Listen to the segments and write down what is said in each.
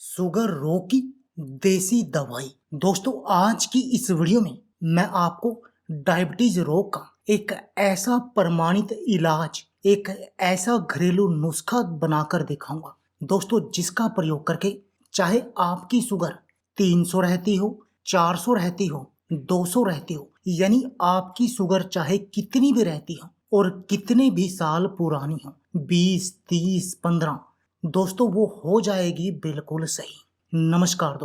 Sugar रोग की देसी दवाई। दोस्तों आज की इस वीडियो में मैं आपको डायबिटीज रोग का एक ऐसा प्रमाणित इलाज, एक ऐसा घरेलू नुस्खा बनाकर दिखाऊंगा दोस्तों, जिसका प्रयोग करके चाहे आपकी शुगर 300 रहती हो, 400 रहती हो, 200 रहती हो, यानी आपकी शुगर चाहे कितनी भी रहती हो और कितने भी साल पुरानी हो, 20, 30, 15, दोस्तों वो हो जाएगी बिल्कुल सही। नमस्कार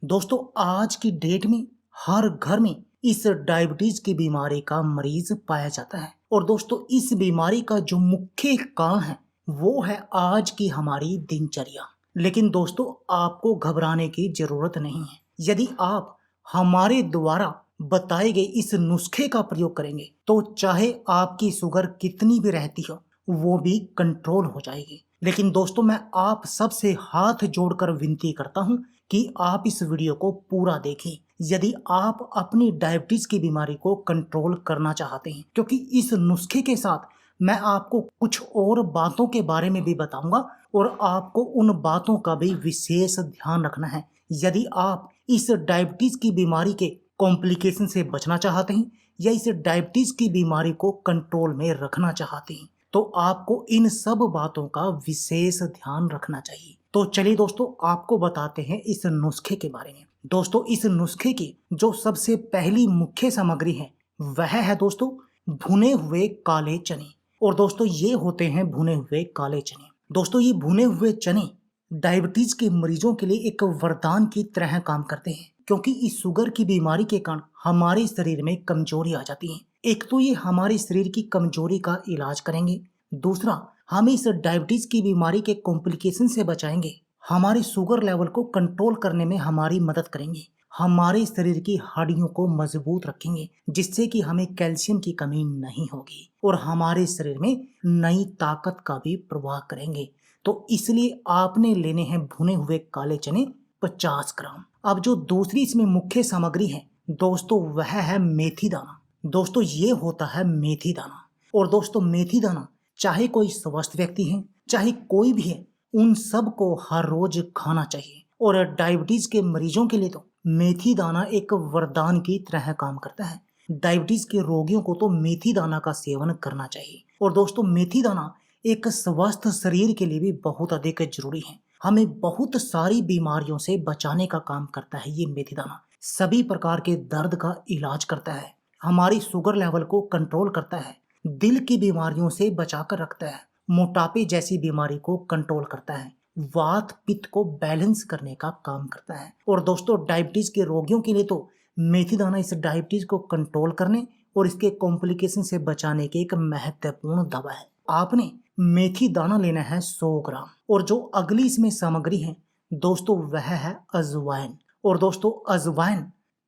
दोस्तों आज की डेट में हर घर में इस डायबिटीज की बीमारी का मरीज पाया जाता है और दोस्तों इस बीमारी का जो मुख्य कारण है वो है आज की हमारी दिनचर्या। लेकिन दोस्तों आपको घबराने की जरूरत नहीं है। यदि आप हमारे द्वारा बताए गए इस नुस्खे का प्रयोग करेंगे तो चाहे आपकी शुगर कितनी भी रहती हो वो भी कंट्रोल हो जाएगी। लेकिन दोस्तों मैं आप सबसे हाथ जोड़कर विनती करता हूं कि आप इस वीडियो को पूरा देखें यदि आप अपनी डायबिटीज की बीमारी को कंट्रोल करना चाहते हैं, क्योंकि इस नुस्खे के साथ मैं आपको कुछ और बातों के बारे में भी बताऊंगा और आपको उन बातों का भी विशेष ध्यान रखना है। यदि आप इस डायबिटीज की बीमारी के कॉम्प्लिकेशन से बचना चाहते हैं या इस डायबिटीज की बीमारी को कंट्रोल में रखना चाहते हैं तो आपको इन सब बातों का विशेष ध्यान रखना चाहिए। तो चलिए दोस्तों आपको बताते हैं इस नुस्खे के बारे में। दोस्तों इस नुस्खे की जो सबसे पहली मुख्य सामग्री है वह है दोस्तों भुने हुए काले चने। और दोस्तों ये होते हैं भुने हुए काले चने। दोस्तों ये भुने हुए चने डायबिटीज के मरीजों के लिए एक वरदान की तरह काम करते हैं, क्योंकि इस शुगर की बीमारी के कारण हमारे शरीर में कमजोरी आ जाती है। एक तो ये हमारे शरीर की कमजोरी का इलाज करेंगे, दूसरा हम इस डायबिटीज की बीमारी के कॉम्प्लिकेशन से बचाएंगे, हमारे शुगर लेवल को कंट्रोल करने में हमारी मदद करेंगे, हमारे शरीर की हड्डियों को मजबूत रखेंगे जिससे कि हमें कैल्शियम की कमी नहीं होगी और हमारे शरीर में नई ताकत का भी प्रवाह करेंगे। तो इसलिए आपने लेने हैं भुने हुए काले चने 50 ग्राम। अब जो दूसरी इसमें मुख्य सामग्री है दोस्तों वह है मेथी दाना। दोस्तों ये होता है मेथी दाना। और दोस्तों मेथी दाना चाहे कोई स्वस्थ व्यक्ति है चाहे कोई भी है, उन सब को हर रोज खाना चाहिए। और डायबिटीज के मरीजों के लिए तो मेथी दाना एक वरदान की तरह काम करता है। डायबिटीज के रोगियों को तो मेथी दाना का सेवन करना चाहिए। और दोस्तों मेथी दाना एक स्वस्थ शरीर के लिए भी बहुत अधिक जरूरी है। हमें बहुत सारी बीमारियों से बचाने का काम करता है ये मेथी दाना। सभी प्रकार के दर्द का इलाज करता है, हमारी शुगर लेवल को कंट्रोल करता है, दिल की बीमारियों से बचाकर रखता है, मोटापे जैसी बीमारी को कंट्रोल करता है, वात पित्त को बैलेंस करने का काम करता है। और दोस्तों डायबिटीज के रोगियों के लिए तो मेथी दाना इस डायबिटीज को कंट्रोल करने और इसके कॉम्प्लिकेशन से बचाने की एक महत्वपूर्ण दवा है। आपने मेथी दाना लेना है 100 ग्राम। और जो अगली इसमें सामग्री है दोस्तों वह है अजवाइन। और दोस्तों अजवाइन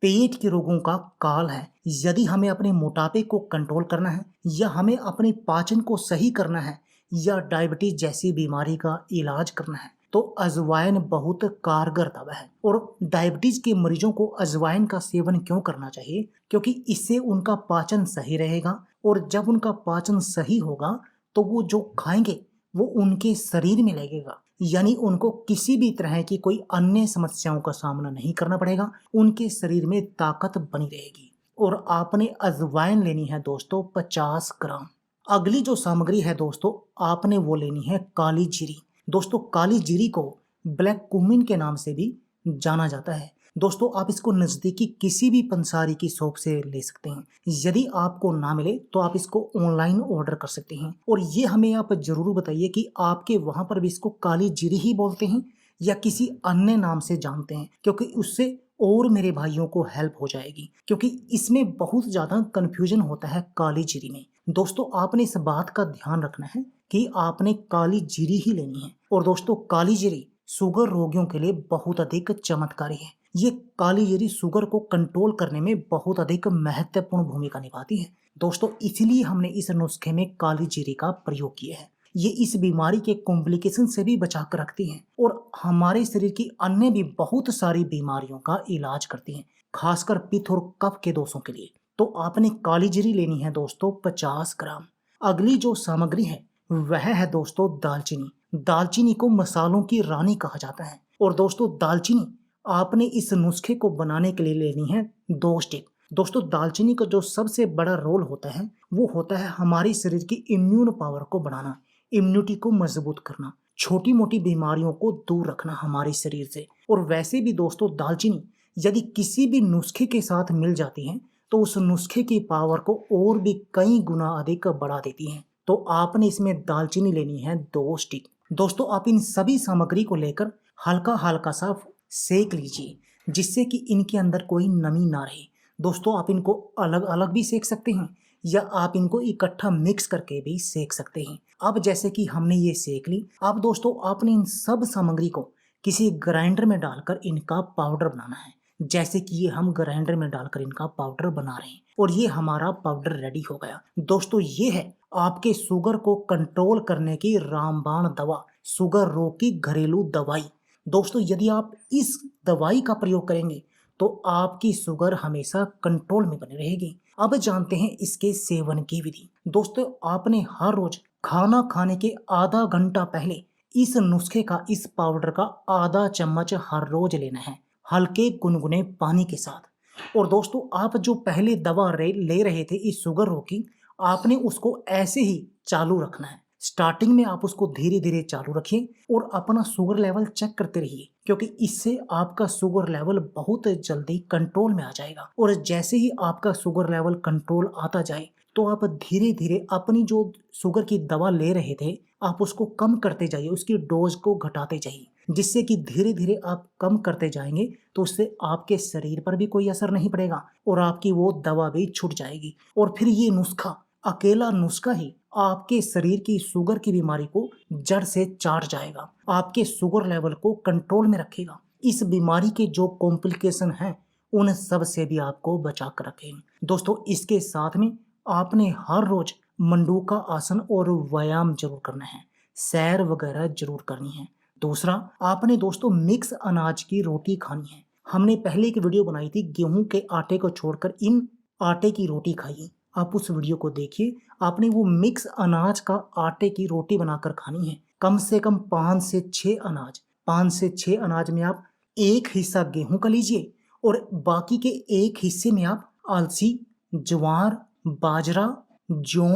पेट के रोगों का काल है। यदि हमें अपने मोटापे को कंट्रोल करना है या हमें अपने पाचन को सही करना है या डायबिटीज जैसी बीमारी का इलाज करना है तो अजवाइन बहुत कारगर दवा है। और डायबिटीज के मरीजों को अजवाइन का सेवन क्यों करना चाहिए? क्योंकि इससे उनका पाचन सही रहेगा और जब उनका पाचन सही होगा तो वो जो खाएंगे वो उनके शरीर में लगेगा, यानी उनको किसी भी तरह की कोई अन्य समस्याओं का सामना नहीं करना पड़ेगा, उनके शरीर में ताकत बनी रहेगी। और आपने अजवाइन लेनी है दोस्तों 50 ग्राम। अगली जो सामग्री है दोस्तों आपने वो लेनी है काली जीरी। दोस्तों काली जीरी को ब्लैक कुमिन के नाम से भी जाना जाता है। दोस्तों आप इसको नजदीकी किसी भी पंसारी की शॉप से ले सकते हैं। यदि आपको ना मिले तो आप इसको ऑनलाइन ऑर्डर कर सकते हैं। और ये हमें आप जरूर बताइए कि आपके वहां पर भी इसको काली जीरी ही बोलते हैं या किसी अन्य नाम से जानते हैं, क्योंकि उससे और मेरे भाइयों को हेल्प हो जाएगी, क्योंकि इसमें बहुत ज्यादा कंफ्यूजन होता है काली जीरी में। दोस्तों आपने इस बात का ध्यान रखना है कि आपने काली जीरी ही लेनी है। और दोस्तों काली जीरी शुगर रोगियों के लिए बहुत अधिक चमत्कारी है। ये काली जीरी शुगर को कंट्रोल करने में बहुत अधिक महत्वपूर्ण भूमिका निभाती है दोस्तों, इसलिए हमने इस नुस्खे में काली जीरी का प्रयोग किया है। ये इस बीमारी के कॉम्प्लिकेशन से भी बचा कर रखती है और हमारे शरीर की अन्य भी बहुत सारी बीमारियों का इलाज करती है, खासकर पित्त और कफ के दोषों के लिए। तो आपने काली जीरी लेनी है दोस्तों 50 ग्राम। अगली जो सामग्री है वह है दोस्तों दालचीनी। दालचीनी को मसालों की रानी कहा जाता है। और दोस्तों दालचीनी, आपने इस नुस्खे को बनाने के लिए लेनी है 2 स्टिक। दोस्तों दालचीनी का जो सबसे बड़ा रोल होता है वो होता है हमारे शरीर की इम्यून पावर को बढ़ाना, इम्यूनिटी को मजबूत करना, छोटी मोटी बीमारियों को दूर रखना हमारे शरीर से। और वैसे भी दोस्तों दालचीनी यदि किसी भी नुस्खे के साथ मिल जाती है तो उस नुस्खे की पावर को और भी कई गुना अधिक बढ़ा देती है। तो आपने इसमें दालचीनी लेनी है 2 स्टिक। दोस्तों आप इन सभी सामग्री को लेकर हल्का हल्का सा सेक लीजिए जिससे कि इनके अंदर कोई नमी ना रहे। दोस्तों आप इनको अलग अलग भी सेक सकते हैं या आप इनको इकट्ठा मिक्स करके भी सेक सकते हैं। अब जैसे कि हमने ये सेक ली, अब दोस्तों आपने इन सब सामग्री को किसी ग्राइंडर में डालकर इनका पाउडर बनाना है। जैसे कि ये हम ग्राइंडर में डालकर इनका पाउडर बना रहे हैं और ये हमारा पाउडर रेडी हो गया। दोस्तों ये है आपके शुगर को कंट्रोल करने की रामबाण दवा, शुगर रोग की घरेलू दवाई। दोस्तों यदि आप इस दवाई का प्रयोग करेंगे तो आपकी शुगर हमेशा कंट्रोल में बनी रहेगी। अब जानते हैं इसके सेवन की विधि। दोस्तों आपने हर रोज खाना खाने के आधा घंटा पहले इस नुस्खे का, इस पाउडर का आधा चम्मच हर रोज लेना है हल्के गुनगुने पानी के साथ। और दोस्तों आप जो पहले दवा ले रहे थे इस शुगर रोग की, आपने उसको ऐसे ही चालू रखना है। स्टार्टिंग में आप उसको धीरे धीरे चालू रखिए और अपना शुगर लेवल चेक करते रहिए, क्योंकि इससे आपका शुगर लेवल बहुत जल्दी कंट्रोल में आ जाएगा। और जैसे ही आपका शुगर लेवल कंट्रोल आता जाए तो आप धीरे धीरे अपनी जो शुगर की दवा ले रहे थे आप उसको कम करते जाइए, उसकी डोज को घटाते जाइए, जिससे कि धीरे धीरे आप कम करते जाएंगे तो उससे आपके शरीर पर भी कोई असर नहीं पड़ेगा और आपकी वो दवा भी छूट जाएगी। और फिर ये नुस्खा, अकेला नुस्खा ही आपके शरीर की शुगर की बीमारी को जड़ से चाट जाएगा, आपके शुगर लेवल को कंट्रोल में रखेगा। इस बीमारी के जो कॉम्प्लिकेशन हैं उन सब से भी आपको बचा कर रखेगा। दोस्तों इसके साथ में आपने हर रोज मंडूका आसन और व्यायाम जरूर करना है, सैर वगैरह जरूर करनी है। दूसरा आपने दोस्तों मिक्स अनाज की रोटी खानी है। हमने पहले एक वीडियो बनाई थी गेहूं के आटे को छोड़कर इन आटे की रोटी खाइए, आप उस वीडियो को देखिए। आपने वो मिक्स अनाज का आटे की रोटी बनाकर खानी है। कम से कम 5 से 6 अनाज, 5 से 6 अनाज में आप एक हिस्सा गेहूं का लीजिए और बाकी के एक हिस्से में आप अलसी, ज्वार, बाजरा, जौ,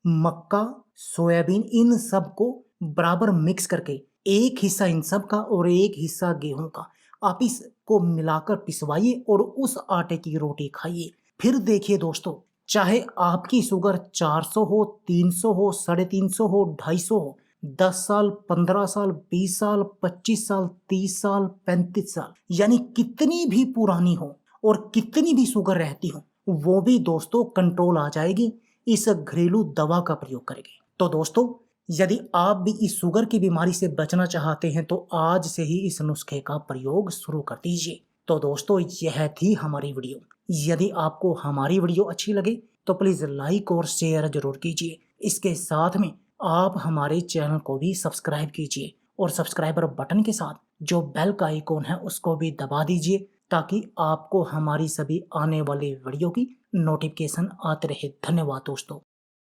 मक्का, सोयाबीन, इन सब को बराबर मिक्स करके एक हिस्सा इन सब का और एक हिस्सा गेहूं का आप इसको मिलाकर पिसवाइए और उस आटे की रोटी खाइए। फिर देखिए दोस्तों, चाहे आपकी शुगर 400 हो, 300 हो, 350 हो, 250 हो, 10 साल, 15 साल, 20 साल, 25 साल, 30 साल, 35 साल, यानी कितनी भी पुरानी हो और कितनी भी शुगर रहती हो, वो भी दोस्तों कंट्रोल आ जाएगी इस घरेलू दवा का प्रयोग करेंगे। तो दोस्तों यदि आप भी इस शुगर की बीमारी से बचना चाहते हैं तो आज से ही इस नुस्खे का प्रयोग शुरू कर दीजिए। तो दोस्तों यह थी हमारी वीडियो। यदि आपको हमारी वीडियो अच्छी लगे तो प्लीज लाइक और शेयर जरूर कीजिए। इसके साथ में आप हमारे चैनल को भी सब्सक्राइब कीजिए और सब्सक्राइबर बटन के साथ जो बेल का आइकॉन है उसको भी दबा दीजिए ताकि आपको हमारी सभी आने वाली वीडियो की नोटिफिकेशन आते रहे। धन्यवाद दोस्तों।